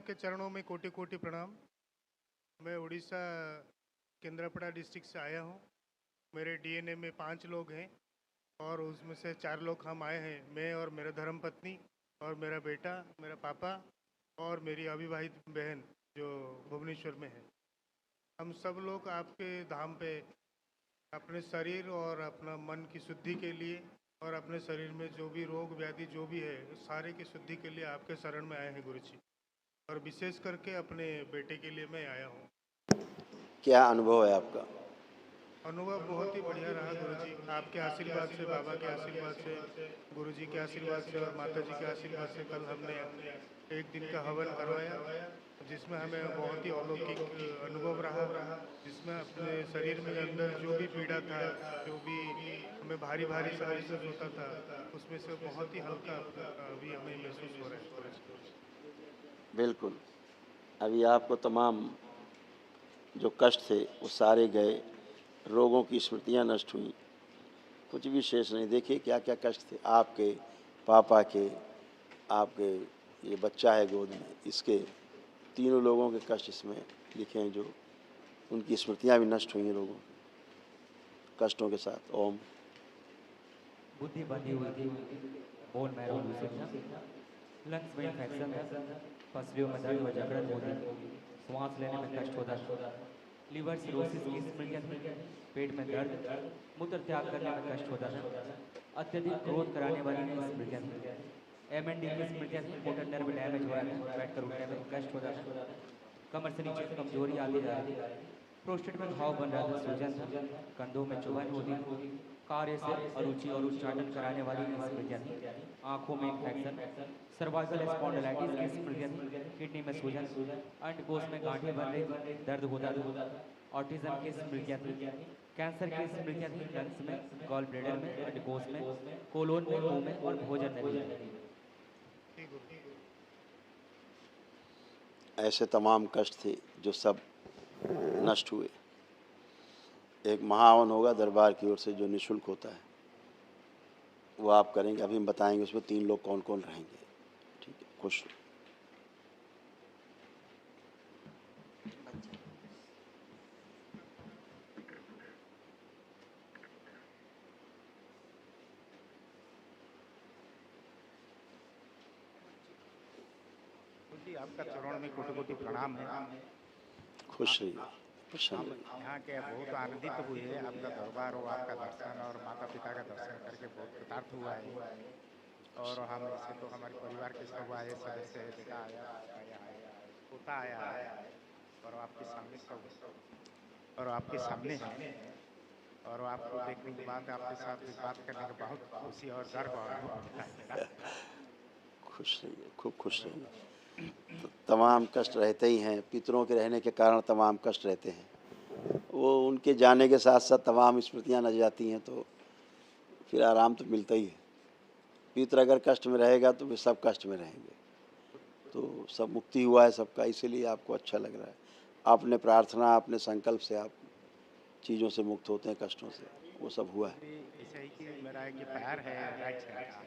आपके चरणों में कोटि कोटि प्रणाम। मैं उड़ीसा केंद्रापड़ा डिस्ट्रिक्ट से आया हूँ। मेरे डीएनए में 5 लोग हैं और उसमें से 4 लोग हम आए हैं। मैं और मेरा धर्मपत्नी और मेरा बेटा, मेरा पापा और मेरी अविवाहित बहन जो भुवनेश्वर में है। हम सब लोग आपके धाम पे अपने शरीर और अपना मन की शुद्धि के लिए और अपने शरीर में जो भी रोग व्याधि जो भी है सारे की शुद्धि के लिए आपके शरण में आए हैं गुरु जी। और विशेष करके अपने बेटे के लिए मैं आया हूँ। क्या अनुभव है आपका? अनुभव बहुत ही बढ़िया रहा गुरुजी। आपके आशीर्वाद से, बाबा के आशीर्वाद से, गुरुजी के आशीर्वाद से और माता जी के आशीर्वाद से कल हमने एक दिन का हवन करवाया जिसमें हमें बहुत ही अलौकिक अनुभव रहा, जिसमें अपने शरीर में अंदर जो भी पीड़ा था, जो भी हमें भारी भारी सा महसूस होता था, उसमें से बहुत ही हल्का अभी हमें महसूस हो रहा है गुरुजी। बिल्कुल। अभी आपको तमाम जो कष्ट थे वो सारे गए, रोगों की स्मृतियाँ नष्ट हुई, कुछ भी शेष नहीं। देखिए क्या क्या कष्ट थे आपके, पापा के, आपके ये बच्चा है गोद में, इसके, तीनों लोगों के कष्ट इसमें लिखे हैं, जो उनकी स्मृतियाँ भी नष्ट हुई हैं लोगों के कष्टों के साथ। ओम। बुद्धि बंधी हुई थी, बोन मैरो लूजिंग था, लंग्स में इन्फेक्शन था, पसलियों में दर्द व जकड़न होती थी, श्वास लेने में कष्ट होता था, लीवर सिरोसिस की स्मृतियाँ थी, पेट में दर्द, मूत्र त्याग करने में कष्ट होता था, अत्यधिक क्रोध कराने वाली स्मृतियाँ थी, एमएनडी की स्मृतियाँ थी, मोटर नर्व डैमेज हो रहा था, बैठकर उठने में कष्ट होता था, कमर से नीचे कमजोरी आती जा रही थी, प्रोस्टेट में घाव बन रहा था, सूजन था, कंधों में चुभन होती थी, कार्य से अरुचि और उच्चाटन कराने वाली स्मृतियाँ थी, आंखों में इन्फेक्शन, सर्वाइकल स्पॉन्डिलाइटिस की स्मृतियाँ थी, किडनी में सूजन, अंडकोश में गांठें बन रही थी, दर्द होता था, ऑटिज्म की स्मृतियाँ थी, कैंसर की स्मृतियाँ थी, लंग्स में, गॉल ब्लैडर में, अंडकोश में, कोलोन में, मुंह में और भोजन नली में। ऐसे तमाम कष्ट थे जो सब नष्ट हुए। एक महाहवन होगा दरबार की ओर से जो निःशुल्क होता है, वो आप करेंगे। अभी हम बताएंगे उसमें 3 लोग कौन कौन रहेंगे। ठीक है, खुश। जी आपका चरण में कोटि कोटि प्रणाम है। खुश रहिए, खुश हम रहिए। यहाँ के बहुत आनंदित हुए हैं। आपका दरबार और आपका दर्शन और माता पिता का दर्शन करके बहुत कृतार्थ हुआ है। और हम इसे तो हमारे परिवार के सब आए, सदस्य है, बेटा आया, आया आया, पोता आया है और आपके सामने सब और आपके सामने है। और आपको देखने के बाद आपके साथ बात करने का बहुत खुशी और गर्व अनुभव होता है मेरा। खुश रहिए, खूब खुश रहिए। तो तमाम कष्ट रहते ही हैं, पितरों के रहने के कारण तमाम कष्ट रहते हैं। वो उनके जाने के साथ साथ तमाम स्मृतियाँ नज जाती हैं, तो फिर आराम तो मिलता ही है। पितर अगर कष्ट में रहेगा तो वे सब कष्ट में रहेंगे, तो सब मुक्ति हुआ है सबका, इसीलिए आपको अच्छा लग रहा है। आपने प्रार्थना, अपने संकल्प से आप चीज़ों से मुक्त होते हैं, कष्टों से, वो सब हुआ है। ऐसा ही कि मेरा एक पैर है राइट साइड का,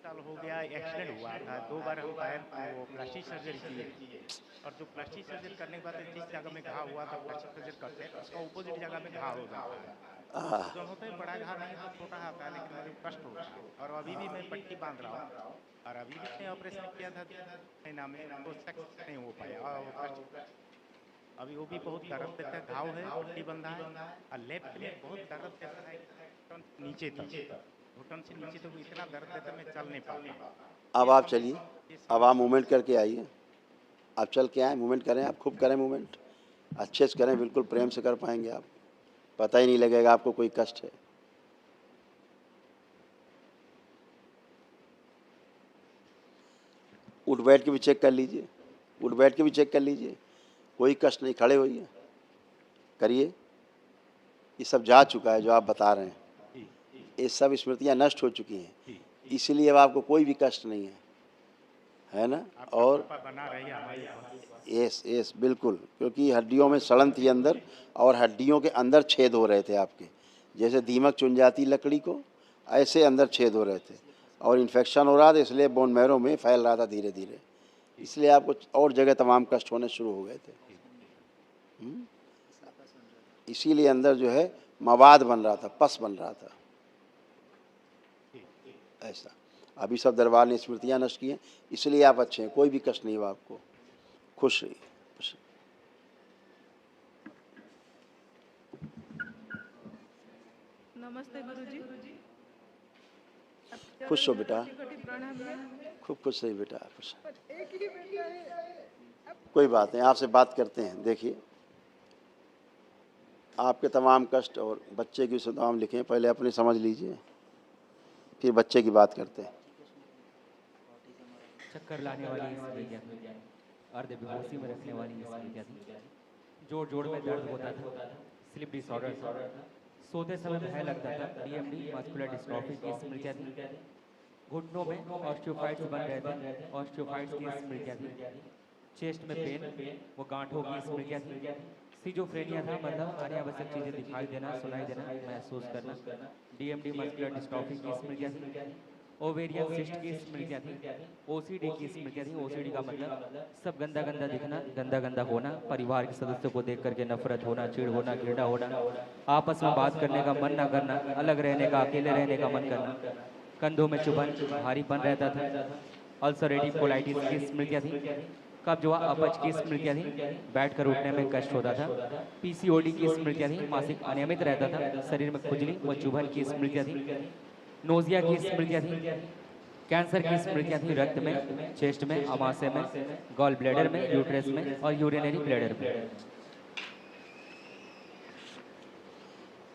साल हो गया एक्सीडेंट हुआ था। 2 बार हम पैर वो प्लास्टिक सर्जरी किए और जो प्लास्टिक सर्जरी करने के बाद जिस जगह में घाव हुआ था प्लास्टिक सर्जरी करते हैं उसका अपोजिट जगह में घाव हो जाता है। आह, जो होता है बड़ा घाव नहीं होता, छोटा होता है, लेकिन मुझे कष्ट होता है। और अभी भी मैं पट्टी बांध रहा हूँ और अभी भी मैं ऑपरेशन किया था महीना में, वो सक्सेस नहीं हो पाया। और वो प्लास्टिक अभी वो भी बहुत दर्द देता है, घाव है, पट्टी बंधा है और लेफ्ट में बहुत दर्द देता है घुटन नीचे तक, घुटन से नीचे तक इतना दर्द देता है मैं चल नहीं पाता। अब ये आप समझ चलिए, ये अब आप समस्या मूवमेंट करके आइए। आप चल के आए, मूवमेंट करें, आप खूब करें मूवमेंट, अच्छे से करें, बिल्कुल प्रेम से कर पाएंगे आप, पता ही नहीं लगेगा आपको कोई कष्ट है। उठ बैठ के भी चेक कर लीजिए, उठ बैठ के भी चेक कर लीजिए, कोई कष्ट नहीं, खड़े होइए, करिए। ये सब जा चुका है जो आप बता रहे हैं, ये सब स्मृतियाँ नष्ट हो चुकी हैं, इसलिए अब आपको कोई भी कष्ट नहीं है ना। और बना रही है हमारी। यस यस बिल्कुल, क्योंकि हड्डियों में सड़न थी अंदर, और हड्डियों के अंदर छेद हो रहे थे आपके, जैसे दीमक चुन जाती लकड़ी को, ऐसे अंदर छेद हो रहे थे और इन्फेक्शन हो रहा था, इसलिए बोन मैरो में फैल रहा था धीरे धीरे। इसलिए आपको और जगह तमाम कष्ट होने शुरू हो गए थे। इसीलिए अंदर जो है मवाद बन रहा था, पस बन रहा था ऐसा। अभी सब दरबार ने स्मृतियाँ नष्ट की हैं, इसलिए आप अच्छे हैं, कोई भी कष्ट नहीं हुआ आपको। खुश रहिए, खुश रहिए। नमस्ते गुरुजी। खुश हो बेटा, कोटि प्रणाम है। खूब खुश रहिए बेटा, खुश। एक ही बेटा है। कोई बात नहीं, आपसे बात करते हैं। देखिए, आपके तमाम कष्ट और बच्चे की तमाम लिखें, पहले अपनी समझ लीजिए, फिर बच्चे की बात करते हैं। चक्कर लाने वाली स्मृतियाँ थी, अर्ध बेहोशी में रखने वाली स्मृतियाँ थी, जोड़ जोड़ में दर्द होता था, स्लीप डिसऑर्डर था, सोते समय भय लगता था, डीएमडी मस्कुलर डिस्ट्रॉफी की स्मृतियाँ थी, घुटनों में ऑस्टियोफाइट्स बन रहे थे, ऑस्टियोफाइट्स की स्मृतियाँ थी, चेस्ट में पेन, वो गांठों की स्मृतियाँ थी, सिजोफ्रेनिया था, मतलब अनावश्यक चीज़ें दिखाई देना, सुनाई देना, महसूस करना, डीएमडी मस्कुलर डिस्ट्रॉफी की स्मृतियाँ थी, ओवेरियन सिस्ट की स्मृतियाँ थी, ओसीडी की स्मृतियाँ थी। ओसीडी का मतलब सब गंदा गंदा दिखना, गंदा गंदा होना, परिवार के सदस्यों को देख करके नफरत होना, चिढ़ होना, घृणा होना, आपस में बात करने का मन ना करना, अलग रहने का, अकेले रहने का मन करना, कंधों में चुभन, भारीपन रहता था, अल्सरेटिव कोलाइटिस की स्मृतियाँ थी, कब्ज व अपच की स्मृतियाँ थी, बैठकर उठने में कष्ट होता था, पीसीओडी की स्मृतियाँ थी, मासिक अनियमित रहता था, शरीर में खुजली व चुभन की स्मृतियाँ थी, नोजिया की स्मृतियाँ थी, कैंसर की स्मृतियाँ थी, रक्त में, चेस्ट में, अमाशय में, गॉल ब्लैडर में, यूट्रस में और यूरिनरी ब्लैडर में।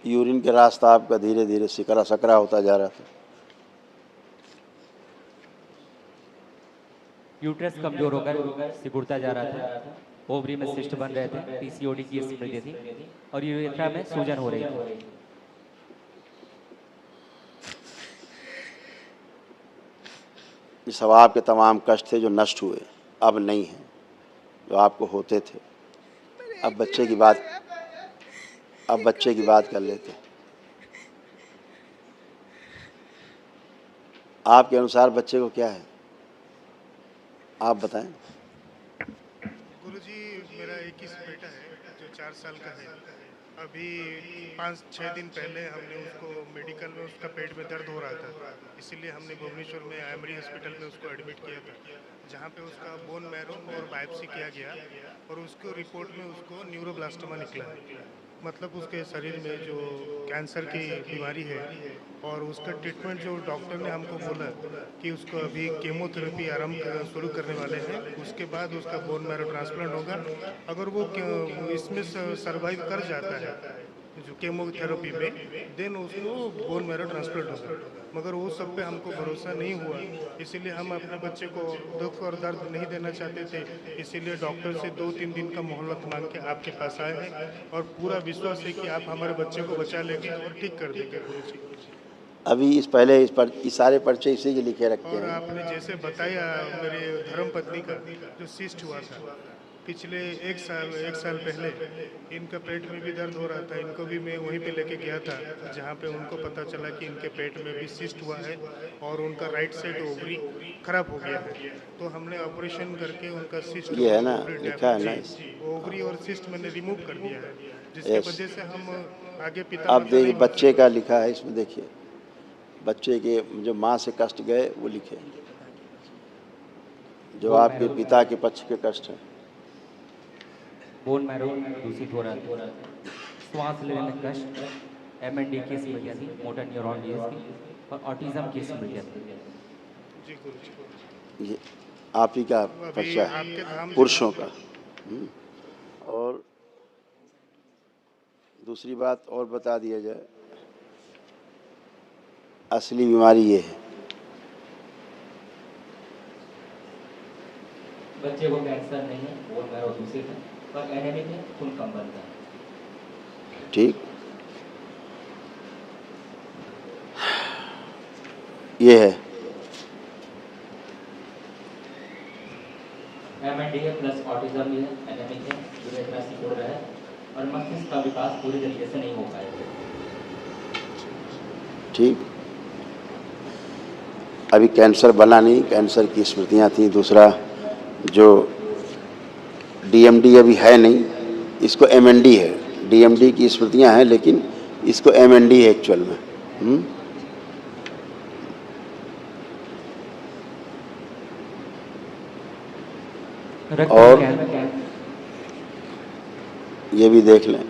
यूरिन के रास्ता आपका धीरे धीरे सकरा होता जा रहा था। यूट्रस कमजोर होकर सिकुड़ता जा रहा था, ओवरी में सिस्ट बन रहे थे, पीसीओडी की स्मृति थी और यूरेथ्रा में सूजन हो रही थी। ये सब आपके तमाम कष्ट थे जो नष्ट हुए, अब नहीं हैं, जो आपको होते थे। अब बच्चे की बात कर लेते। आपके अनुसार बच्चे को क्या है, आप बताएं। गुरुजी, मेरा 21 बेटा है जो 4 साल का है। अभी 5-6 दिन पहले हमने उसको मेडिकल में, उसका पेट में दर्द हो रहा था, इसीलिए हमने भुवनेश्वर में आयमरी हॉस्पिटल में उसको एडमिट किया था, जहाँ पे उसका बोन मैरो और बायोप्सी किया गया और उसको रिपोर्ट में उसको न्यूरोब्लास्टोमा निकला है। मतलब उसके शरीर में जो कैंसर की बीमारी है और उसका ट्रीटमेंट जो डॉक्टर ने हमको बोला कि उसको अभी केमोथेरेपी शुरू करने वाले हैं, उसके बाद उसका बोन मैरो ट्रांसप्लांट होगा। अगर वो इसमें सर्वाइव कर जाता है जो केमोथेरेपी में, देन उसको बोन मैरो ट्रांसप्लांट होगा। मगर वो सब पे हमको भरोसा नहीं हुआ, इसीलिए हम अपने बच्चे को दुख और दर्द नहीं देना चाहते थे, इसीलिए डॉक्टर से 2-3 दिन का मोहलत मांग के आपके पास आए हैं और पूरा विश्वास है कि आप हमारे बच्चे को बचा लेंगे और ठीक कर देंगे गुरुजी। अभी इस सारे पर्चे इसी के लिखे रखे और हैं। आपने जैसे बताया मेरे धर्मपत्नी का जो सिस्ट हुआ था पिछले 1 साल पहले, इनका पेट में भी दर्द हो रहा था, इनको भी मैं वहीं पे लेके गया था जहाँ पे उनको पता चला कि इनके पेट में भी सिस्ट हुआ है और उनका राइट साइड ओवरी खराब हो गया है। तो हमने ऑपरेशन करके उनका सिस्ट, ये है ना, लिखा है ना, ओवरी और सिस्ट मैंने रिमूव कर दिया है, जिसकी वजह से हम आगे पिता अब देखिए बच्चे का लिखा है इसमें, देखिए बच्चे के जो माँ से कष्ट गए वो लिखे, जो आपके पिता के पक्ष के कष्ट हैं। बोन मैरो दूषित हो रहा था, श्वास लेने में कष्ट, एमएनडी की स्मृतियाँ थी, मोटर न्यूरॉन डिजीज की और ऑटिज्म की स्मृतियाँ थी। जी गुरुजी। ये आप ही का पर्चा है पुरुषों का। और दूसरी बात और बता दिया जाए, असली बीमारी ये है। बच्चे को कैंसर नहीं है, बोन मैरो दूषित है और एनेमिक है, खून कम बनता है। ठीक, ये है एमएनडी है प्लस ऑटिज्म भी है, एनेमिक है, यूरेथ्रा सिकुड़ रहा है और मस्तिष्क का विकास पूरी तरीके से नहीं हो पाएगा। ठीक, अभी कैंसर बना नहीं, कैंसर की स्मृतियाँ थी। दूसरा जो डीएमडी अभी है नहीं, इसको एमएनडी है। डीएमडी की स्मृतियां हैं लेकिन इसको एमएनडी है एक्चुअल में। और ये भी देख लें,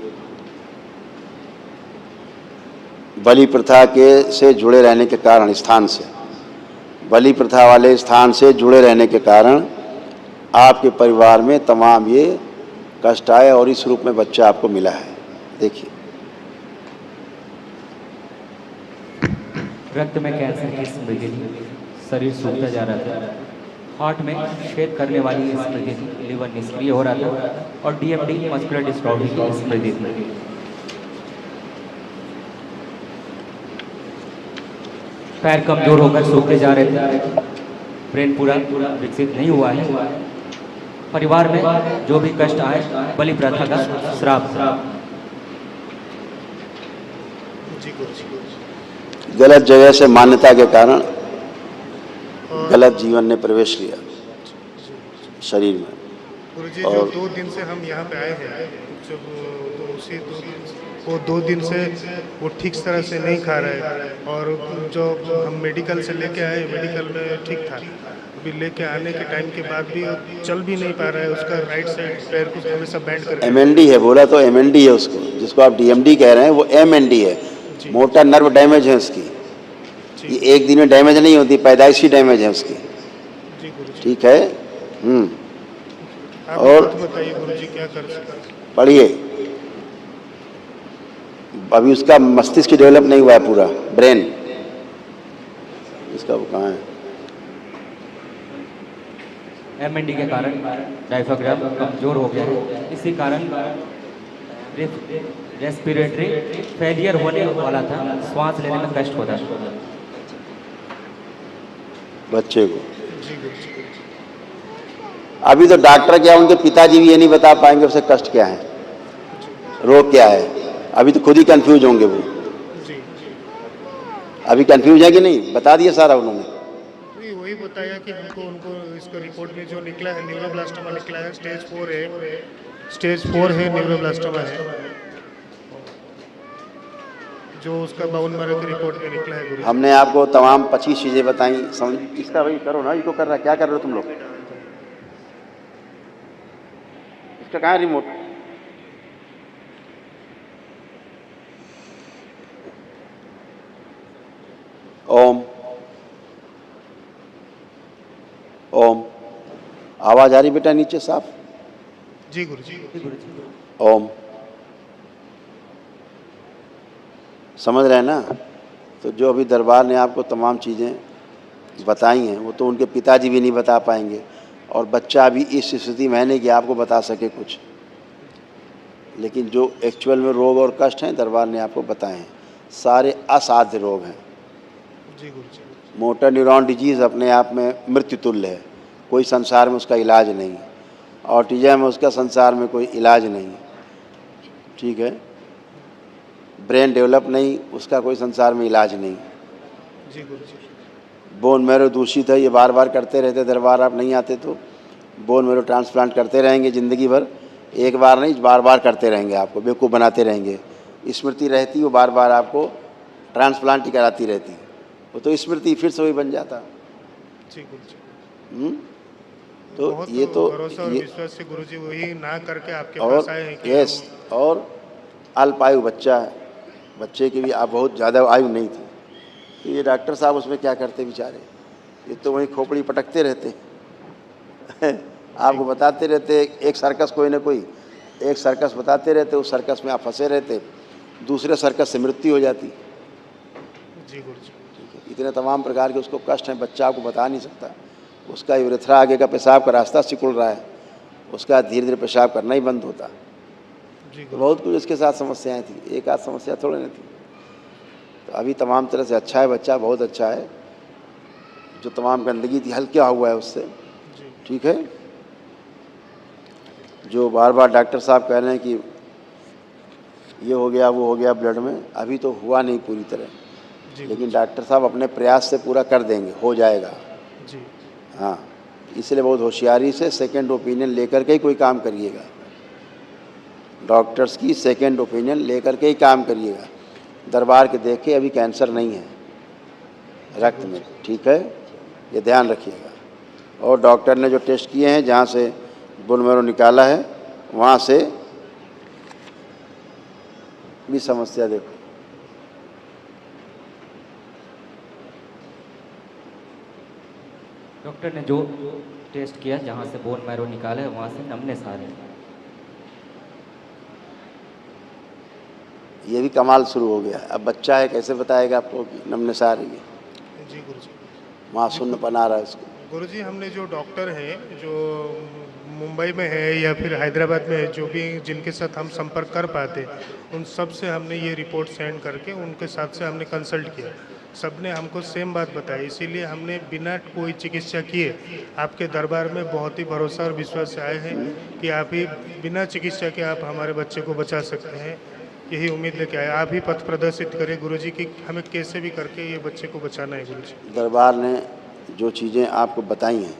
बलि प्रथा के से जुड़े रहने के कारण, स्थान से, बलि प्रथा वाले स्थान से जुड़े रहने के कारण आपके परिवार में तमाम ये कष्ट आए और इस रूप में बच्चा आपको मिला है। देखिए, रक्त में कैंसर की स्मृति थी, शरीर सूखता जा रहा था, हार्ट में छेद करने वाली स्मृति थी, लिवर निष्क्रिय हो रहा था और डीएमडी मस्कुलर डिस्ट्रॉफी की स्मृति थी। पैर कमजोर होकर सूखते जा रहे थे, ब्रेन पूरा विकसित नहीं हुआ है। परिवार में जो भी कष्ट आए, बलि प्रथा का श्राप। गलत जगह से मान्यता के कारण गलत जीवन ने प्रवेश किया शरीर में। गुरुजी, जो 2 दिन से हम यहाँ पे आए हैं, जब तो उसी वो 2 दिन से वो ठीक तरह से नहीं खा रहा है और जो हम मेडिकल से लेके आए, मेडिकल में ठीक था, अभी लेके आने के टाइम के बाद भी वो चल भी नहीं पा रहा है। उसका राइट साइड पैर को हमेशा बैंड कर एमएनडी है, बोला तो एमएनडी है उसको, जिसको आप डीएमडी कह रहे हैं वो एमएनडी है। मोटा नर्व डैमेज है उसकी, ये एक दिन में डैमेज नहीं होती, पैदाइशी डैमेज है उसकी। ठीक है। और बताइए गुरुजी, क्या कर सकते? पढ़िए, अभी उसका मस्तिष्क डेवलप नहीं हुआ है पूरा, ब्रेन इसका वो कहाँ है। एमएनडी के कारण डायफ्राम कमजोर हो गया, इसी कारण रेस्पिरेटरी फेलियर होने वाला था, श्वास लेने में कष्ट होता था बच्चे को। अभी तो डॉक्टर क्या, उनके पिताजी भी ये नहीं बता पाएंगे उसे कष्ट क्या है, रोग क्या है। अभी तो खुद ही कंफ्यूज होंगे वो। अभी कंफ्यूज है कि नहीं, बता दिया सारा उन्होंने। वही बताया कि उनको इसको रिपोर्ट में जो निकला है न्यूरोब्लास्टोमा निकला है, स्टेज 4 है, स्टेज 4 है, न्यूरोब्लास्टोमा है, जो उसका बाउन मैरो की रिपोर्ट में निकला है। गुरु, हमने आपको तमाम 25 चीजें बताई, समझ इसका भाई करो ना, इसको कर रहा, क्या कर रहे हो तुम लोग, इसका कहाँ है रिमोट। ओम ओम, आवाज आ रही बेटा नीचे साफ। जी गुरुजी। ओम, समझ रहे हैं ना। तो जो अभी दरबार ने आपको तमाम चीज़ें बताई हैं वो तो उनके पिताजी भी नहीं बता पाएंगे, और बच्चा भी इस स्थिति में है नहीं कि आपको बता सके कुछ। लेकिन जो एक्चुअल में रोग और कष्ट हैं दरबार ने आपको बताए हैं, सारे असाध्य रोग हैं। जी गुरुजी। मोटर न्यूरॉन डिजीज़ अपने आप में मृत्यु तुल्य है, कोई संसार में उसका इलाज नहीं। ऑटिज्म में उसका संसार में कोई इलाज नहीं। ठीक है। ब्रेन डेवलप नहीं, उसका कोई संसार में इलाज नहीं। जी गुरुजी। बोन मैरो दूषित है, ये बार बार करते रहते दरबार, आप नहीं आते तो बोन मैरो ट्रांसप्लांट करते रहेंगे ज़िंदगी भर, एक बार नहीं बार बार करते रहेंगे, आपको बेवकूफ़ बनाते रहेंगे। स्मृति रहती वो बार बार आपको ट्रांसप्लांट ही कराती रहती, वो तो स्मृति फिर से वही बन जाता। जी गुरुजी। तो ये तो भरोसा और ये विश्वास से गुरुजी वही ना करके आपके और पास आए हैं कि यस, और अल्पायु बच्चा है, बच्चे की भी आप बहुत ज़्यादा आयु नहीं थी, तो ये डॉक्टर साहब उसमें क्या करते बेचारे, ये तो वहीं खोपड़ी पटकते रहते आपको बताते रहते, एक सर्कस कोई ना कोई एक सर्कस बताते रहते, उस सर्कस में आप फंसे रहते, दूसरे सर्कस से मृत्यु हो जाती। जी गुरुजी। इतने तमाम प्रकार के उसको कष्ट हैं, बच्चा आपको बता नहीं सकता। उसका यूरेथ्रा आगे का पेशाब का रास्ता सिकुड़ रहा है, उसका धीरे धीरे पेशाब करना ही बंद होता। तो बहुत कुछ उसके साथ समस्याएं थी, एक आध समस्या थोड़ी नहीं थी। तो अभी तमाम तरह से अच्छा है बच्चा, बहुत अच्छा है। जो तमाम गंदगी थी हल्का हुआ है उससे। ठीक है। जो बार बार डॉक्टर साहब कह रहे हैं कि ये हो गया वो हो गया ब्लड में, अभी तो हुआ नहीं पूरी तरह, लेकिन डॉक्टर साहब अपने प्रयास से पूरा कर देंगे, हो जाएगा। जी। हाँ, इसलिए बहुत होशियारी से सेकंड ओपिनियन लेकर के ही कोई काम करिएगा। डॉक्टर्स की सेकंड ओपिनियन लेकर के ही काम करिएगा। दरबार के देख के अभी कैंसर नहीं है रक्त में, ठीक है, ये ध्यान रखिएगा। और डॉक्टर ने जो टेस्ट किए हैं, जहाँ से बोन मैरो निकाला है, वहाँ से भी समस्या देखो। डॉक्टर ने जो टेस्ट किया, जहाँ से बोन मैरो निकाला है, वहाँ से नमनेस आ रही है। ये भी कमाल शुरू हो गया। अब बच्चा है, कैसे बताएगा आपको कि नमनेस आ रही है? जी गुरुजी। वहाँ सुन्नपन आ रहा है उसको। गुरुजी, हमने जो डॉक्टर हैं जो मुंबई में है या फिर हैदराबाद में है, जो भी जिनके साथ हम संपर्क कर पाते, उन सब से हमने ये रिपोर्ट सेंड करके उनके साथ से हमने कंसल्ट किया। सब ने हमको सेम बात बताई, इसीलिए हमने बिना कोई चिकित्सा किए आपके दरबार में बहुत ही भरोसा और विश्वास से आए हैं कि आप ही बिना चिकित्सा के आप हमारे बच्चे को बचा सकते हैं। यही उम्मीद लेके आए। आप ही पथ प्रदर्शित करें गुरुजी कि हमें कैसे भी करके ये बच्चे को बचाना है गुरुजी। दरबार ने जो चीज़ें आपको बताई हैं,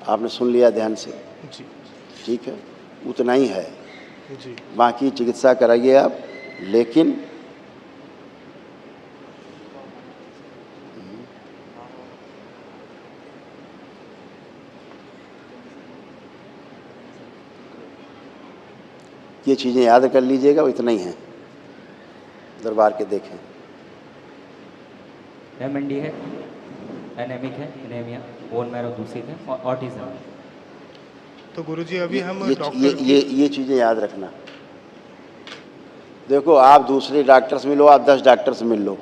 आपने सुन लिया ध्यान से, जी ठीक है, उतना ही है। जी बाकी चिकित्सा कराइए आप, लेकिन ये चीज़ें याद कर लीजिएगा, वो इतना ही है। दरबार के देखें। MND है, एनेमिक है, एनीमिया, बोन मैरो दूषित है और ऑटिज्म। तो गुरुजी अभी हम ये डॉक्टर ये चीज़ें याद रखना। देखो, आप दूसरे डॉक्टर से मिलो, आप 10 डॉक्टर से मिल लो,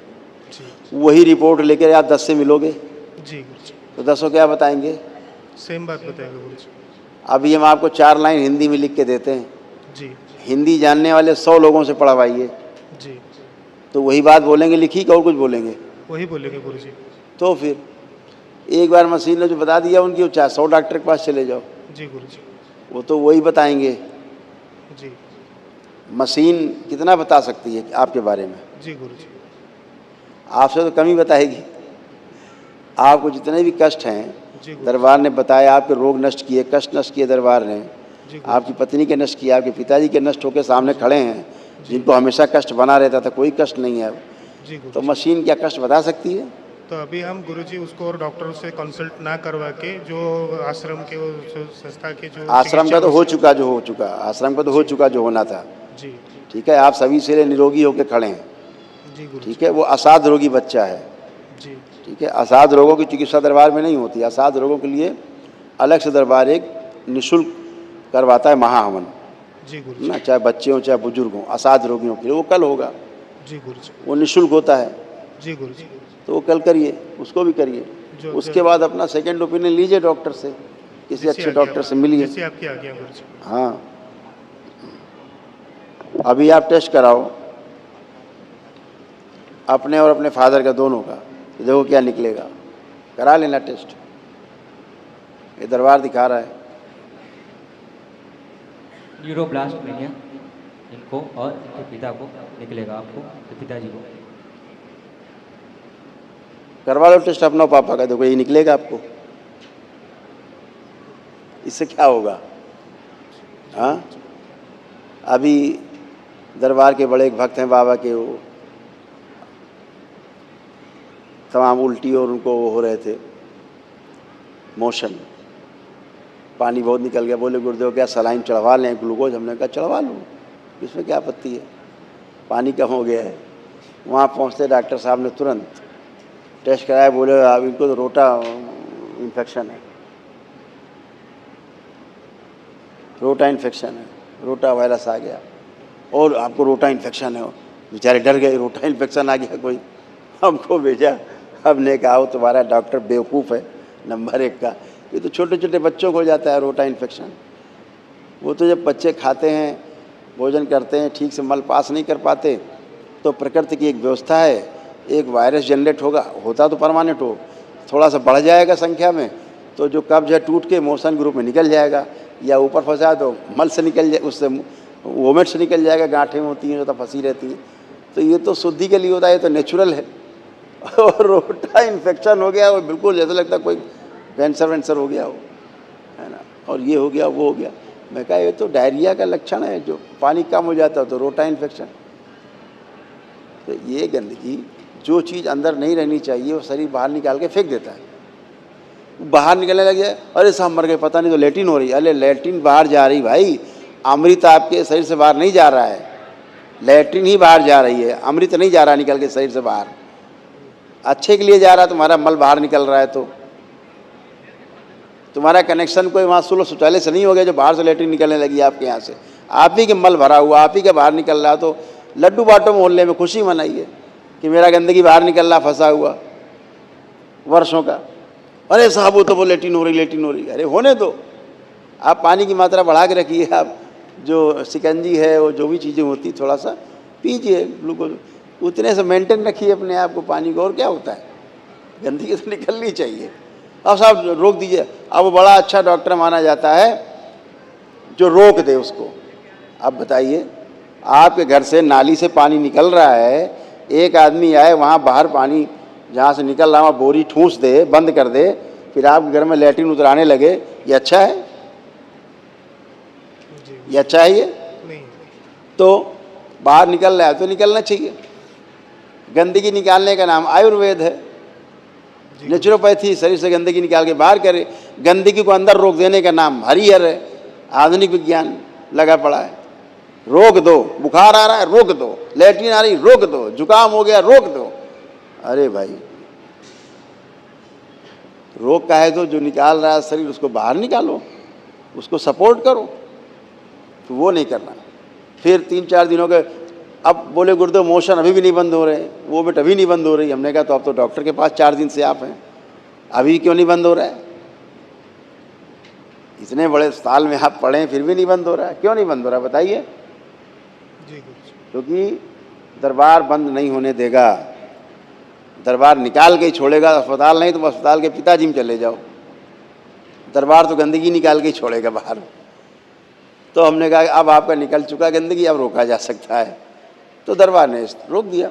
जी वही रिपोर्ट लेकर आप 10 से मिलोगे जी गुरुजी, तो 10 क्या बताएंगे? सेम बात बताएगा गुरुजी। अभी हम आपको 4 लाइन हिंदी में लिख के देते हैं। जी हिंदी जानने वाले 100 लोगों से पढ़वाइए, जी तो वही बात बोलेंगे लिखी, और कुछ बोलेंगे? वही बोलेंगे गुरुजी। तो फिर एक बार मशीन ने जो बता दिया उनकी, चाहे 100 डॉक्टर के पास चले जाओ, जी गुरुजी। वो तो वही बताएंगे। जी मशीन कितना बता सकती है आपके बारे में? जी गुरुजी। आपसे तो कम ही बताएगी। आपको जितने भी कष्ट हैं, जी गुरुजी। दरबार ने बताया, आपके रोग नष्ट किए, कष्ट नष्ट किए दरबार ने, जी गुरुजी। आपकी पत्नी के नष्ट किए, आपके पिताजी के नष्ट होकर सामने खड़े हैं, जिनको हमेशा कष्ट बना रहता था, कोई कष्ट नहीं है अब। जी तो गुरुजी। मशीन क्या कष्ट बता सकती है? तो अभी हम गुरुजी उसको और डॉक्टरों से कंसल्ट ना करवा के जो आश्रम के जो संस्था के जो आश्रम का तो हो चुका जो हो चुका, आश्रम का तो हो चुका जो होना था, जी ठीक है। आप सभी से निरोगी होकर खड़े हैं, जी गुरुजी। ठीक है। वो असाध रोगी बच्चा है, जी ठीक है। असाध रोगों की चिकित्सा दरबार में नहीं होती। असाध रोगों के लिए अलग से दरबार एक निःशुल्क करवाता है महाहवन, जी गुरुजी। ना, चाहे बच्चे हों चाहे बुजुर्ग हों। असाध रोगियों के लिए वो कल होगा, जी गुरुजी। वो निःशुल्क होता है, जी गुरुजी। तो वो कल करिए, उसको भी करिए। जो उसके बाद अपना सेकंड ओपिनियन लीजिए डॉक्टर से, किसी जैसी अच्छे आज्ञा- डॉक्टर से मिलिए। जैसी आपकी आज्ञा गुरुजी। हाँ, अभी आप टेस्ट कराओ अपने और अपने फादर का, दोनों का, तो देखो क्या निकलेगा। करा लेना टेस्ट, ये दरबार दिखा रहा है। न्यूरोब्लास्टमेनिया इनको और इनके पिता को निकलेगा, आपको, इनके पिताजी को। करवा लो टेस्ट अपना पापा का, देखो ये निकलेगा आपको। इससे क्या होगा? हाँ, अभी दरबार के बड़े एक भक्त हैं बाबा के, वो तमाम उल्टी और उनको वो हो रहे थे, मोशन, पानी बहुत निकल गया। बोले गुरुदेव क्या सलाइन चढ़वा लें, ग्लूकोज? हमने कहा चढ़वा लो, इसमें क्या आपत्ति है, पानी कम हो गया है। वहाँ पहुँचते डॉक्टर साहब ने तुरंत टेस्ट कराया, बोले अब इनको तो रोटा इन्फेक्शन है, रोटा इन्फेक्शन है, रोटा वायरस आ गया और आपको रोटा इन्फेक्शन है। बेचारे डर गए, रोटा इन्फेक्शन आ गया कोई, हमको भेजा। हमने कहा वो तुम्हारा डॉक्टर बेवकूफ़ है नंबर 1 का, ये तो छोटे छोटे बच्चों को हो जाता है रोटा इन्फेक्शन। वो तो जब बच्चे खाते हैं, भोजन करते हैं, ठीक से मल पास नहीं कर पाते, तो प्रकृति की एक व्यवस्था है, एक वायरस जनरेट होता तो परमानेंट हो, थोड़ा सा बढ़ जाएगा संख्या में, तो जो कब्ज है टूट के मोशन ग्रुप में निकल जाएगा, या ऊपर फंसा तो मल से निकल जाए, उससे वोमिट से निकल जाएगा, गांठें होती हैं जो तो फंसी रहती हैं। तो ये तो शुद्धि के लिए होता है, ये तो नेचुरल है। और रोटा इन्फेक्शन हो गया, वो बिल्कुल जैसे लगता है कोई कैंसर वैंसर हो गया हो। और ये हो गया वो हो गया। मैं कहा ये तो डायरिया का लक्षण है, जो पानी कम हो जाता है तो रोटा इन्फेक्शन। तो ये गंदगी, जो चीज़ अंदर नहीं रहनी चाहिए वो शरीर बाहर निकाल के फेंक देता है। बाहर निकलने लग जाए, अरे साहब मर गए, पता नहीं तो लेटिन हो रही है। अरे लेटिन बाहर जा रही भाई, अमृत आपके शरीर से बाहर नहीं जा रहा है, लेटिन ही बाहर जा रही है, अमृत नहीं जा रहा निकल के शरीर से बाहर। अच्छे के लिए जा रहा है, तुम्हारा मल बाहर निकल रहा है तो तुम्हारा कनेक्शन कोई वहाँ सुलह शौचालय से नहीं हो गया जो बाहर से लेटिन निकलने लगी आपके यहाँ से। आप ही के मल भरा हुआ, आप ही के बाहर निकल रहा। तो लड्डू बांटो मोहल्ले में, खुशी मनाइए कि मेरा गंदगी बाहर निकल रहा फंसा हुआ वर्षों का। अरे साहब वो तो वो लेटिन हो रही, लेटिन हो रही। अरे होने दो, आप पानी की मात्रा बढ़ा के रखिए। आप जो शिकंजी है, वो जो भी चीज़ें होती थोड़ा सा पीजिए, ग्लूकोज उतने से मेंटेन रखिए अपने आप को, पानी को। और क्या होता है, गंदगी तो निकलनी चाहिए। अब साहब रोक दीजिए। अब बड़ा अच्छा डॉक्टर माना जाता है जो रोक दे उसको। अब बताइए, आपके घर से नाली से पानी निकल रहा है, एक आदमी आए वहाँ बाहर पानी जहाँ से निकल रहा वहाँ बोरी ठूंस दे, बंद कर दे, फिर आपके घर में लैट्रिन उतराने लगे, ये अच्छा है? ये अच्छा है? ये नहीं। तो बाहर निकल रहा है तो निकलना चाहिए। गंदगी निकालने का नाम आयुर्वेद है, नेचुरोपैथी, शरीर से गंदगी निकाल के बाहर करे। गंदगी को अंदर रोक देने का नाम हरिहर है, आधुनिक विज्ञान लगा पड़ा है। रोक दो, बुखार आ रहा है रोक दो, लैट्रिन आ रही रोक दो, जुकाम हो गया रोक दो। अरे भाई, रोग का है तो जो निकाल रहा है शरीर उसको बाहर निकालो, उसको सपोर्ट करो। तो वो नहीं करना। फिर 3-4 दिनों के अब बोले गुरुदेव मोशन अभी भी नहीं बंद हो रहे हैं, वो बेट अभी नहीं बंद हो रही। हमने कहा तो अब तो डॉक्टर के पास 4 दिन से आप हैं, अभी क्यों नहीं बंद हो रहा है? इतने बड़े अस्पताल में आप पढ़े फिर भी नहीं बंद हो रहा है, क्यों नहीं बंद हो रहा है बताइए? जी गुरुजी। क्योंकि दरबार बंद नहीं होने देगा, दरबार निकाल के ही छोड़ेगा। अस्पताल नहीं तो अस्पताल के पिताजी में चले जाओ, दरबार तो गंदगी निकाल के ही छोड़ेगा बाहर। तो हमने कहा अब आपका निकल चुका गंदगी, अब रोका जा सकता है। तो दरबार ने रोक दिया।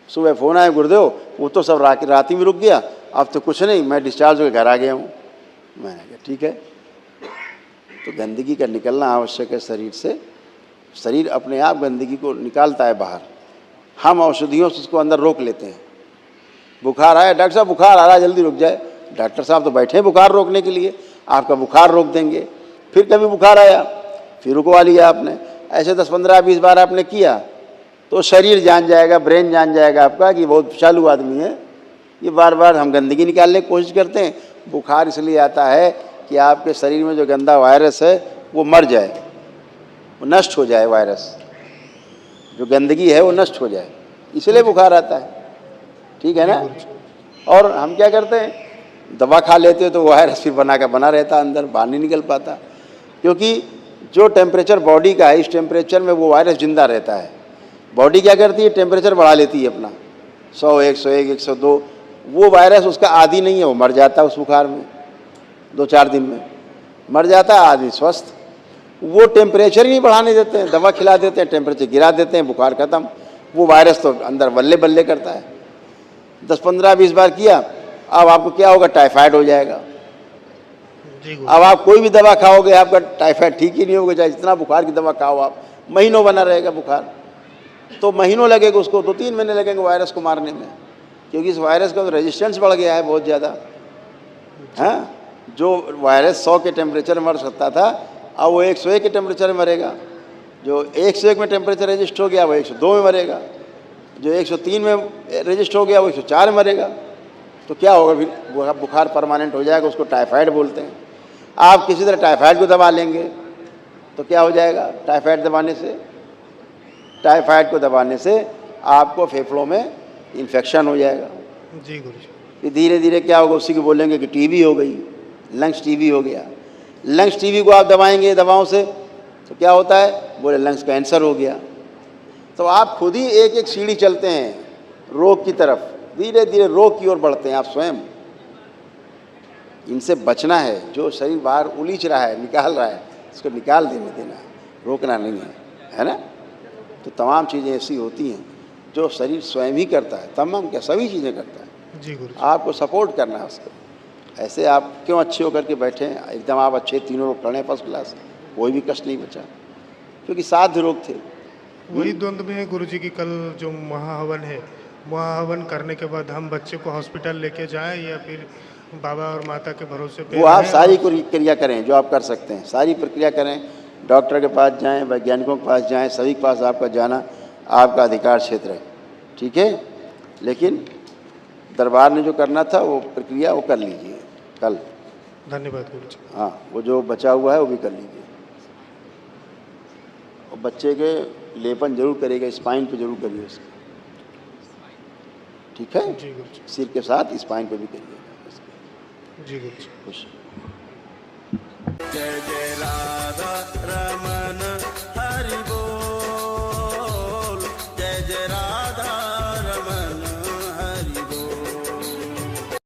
सुबह फ़ोन आया, गुरुदेव वो तो सब रात ही में रुक गया, अब तो कुछ नहीं, मैं डिस्चार्ज होकर घर आ गया हूँ। मैंने कहा ठीक है। तो गंदगी का निकलना आवश्यक है शरीर से। शरीर अपने आप गंदगी को निकालता है बाहर, हम औषधियों से उसको अंदर रोक लेते हैं। बुखार आया, डॉक्टर साहब बुखार आ रहा है जल्दी रुक जाए। डॉक्टर साहब तो बैठे हैं बुखार रोकने के लिए, आपका बुखार रोक देंगे। फिर कभी बुखार आया फिर रुकवा लिया आपने। ऐसे 10, 15, 20 बार आपने किया तो शरीर जान जाएगा, ब्रेन जान जाएगा आपका कि बहुत चालू आदमी है। ये बार बार हम गंदगी निकालने की कोशिश करते हैं। बुखार इसलिए आता है कि आपके शरीर में जो गंदा वायरस है वो मर जाए, वो नष्ट हो जाए। वायरस जो गंदगी है वो नष्ट हो जाए, इसलिए बुखार आता है। ठीक है ना? और हम क्या करते हैं, दवा खा लेते हैं तो वायरस फिर बना रहता है अंदर, बाहर नहीं निकल पाता। क्योंकि जो टेम्परेचर बॉडी का है, इस टेम्परेचर में वो वायरस जिंदा रहता है। बॉडी क्या करती है, टेम्परेचर बढ़ा लेती है अपना 100, 101, 102। वो वायरस उसका आदी नहीं है, वो मर जाता है उस बुखार में, 2-4 दिन में मर जाता है आदमी स्वस्थ। वो टेम्परेचर ही नहीं बढ़ाने देते हैं, दवा खिला देते हैं, टेम्परेचर गिरा देते हैं, बुखार खत्म। वो वायरस तो अंदर बल्ले बल्ले करता है। 10, 15, 20 बार किया, अब आपको क्या होगा, टाइफाइड हो जाएगा। अब आप कोई भी दवा खाओगे आपका टाइफाइड ठीक ही नहीं होगा, चाहे जितना बुखार की दवा खाओ आप, महीनों बना रहेगा बुखार। तो महीनों लगेगा उसको, 2-3 महीने लगेंगे वायरस को मारने में, क्योंकि इस वायरस का तो रेजिस्टेंस बढ़ गया है बहुत ज़्यादा। हाँ, जो वायरस 100 के टेम्परेचर में मर सकता था, अब वो 101 के टेम्परेचर में मरेगा। जो 101 में टेम्परेचर रजिस्ट हो गया वो 102 में मरेगा। जो 103 में रजिस्ट हो गया वो 104 में मरेगा। तो क्या होगा फिर, बुखार परमानेंट हो जाएगा, उसको टाइफाइड बोलते हैं। आप किसी तरह टाइफाइड को दबा लेंगे तो क्या हो जाएगा, टाइफाइड दबाने से आपको फेफड़ों में इन्फेक्शन हो जाएगा। जी गुरुजी। फिर धीरे धीरे क्या होगा, उसी को बोलेंगे कि टीबी हो गई, लंग्स टीबी हो गया। लंग्स टीबी को आप दबाएंगे दवाओं से तो क्या होता है, बोले लंग्स कैंसर हो गया। तो आप खुद ही एक एक सीढ़ी चलते हैं रोग की तरफ, धीरे धीरे रोग की ओर बढ़ते हैं आप स्वयं। इनसे बचना है। जो शरीर बाहर उलीच रहा है, निकाल रहा है, इसको निकाल देने देना है, रोकना नहीं है ना? तो तमाम चीज़ें ऐसी होती हैं जो शरीर स्वयं ही करता है, तमाम क्या सभी चीज़ें करता है। जी गुरुजी। आपको सपोर्ट करना है उसको, ऐसे आप क्यों अच्छे होकर के बैठे हैं? एकदम आप अच्छे, तीनों लोग खड़े हैं फर्स्ट क्लास, कोई भी कष्ट नहीं बचा, क्योंकि साध्य लोग थे। वही द्वंद्व में है गुरुजी की कल जो महाहवन है, महाहवन करने के बाद हम बच्चे को हॉस्पिटल लेके जाएं या फिर बाबा और माता के भरोसे पे वो आप रहें? सारी क्रिया करें जो आप कर सकते हैं, सारी प्रक्रिया करें, डॉक्टर के पास जाएं, वैज्ञानिकों के पास जाएं, सभी के पास आपका जाना आपका अधिकार क्षेत्र है, ठीक है। लेकिन दरबार ने जो करना था वो प्रक्रिया वो कर लीजिए कल। धन्यवाद गुरुजी। हाँ, वो जो बचा हुआ है वो भी कर लीजिए। और बच्चे के लेपन जरूर करिएगा, स्पाइन पे जरूर करिए उसके, ठीक है। जी गुरुजी। सिर के साथ स्पाइन पे भी करिएगा। जी गुरुजी। खुश। जय जय राधा रमन हरि बोल, जय जय राधा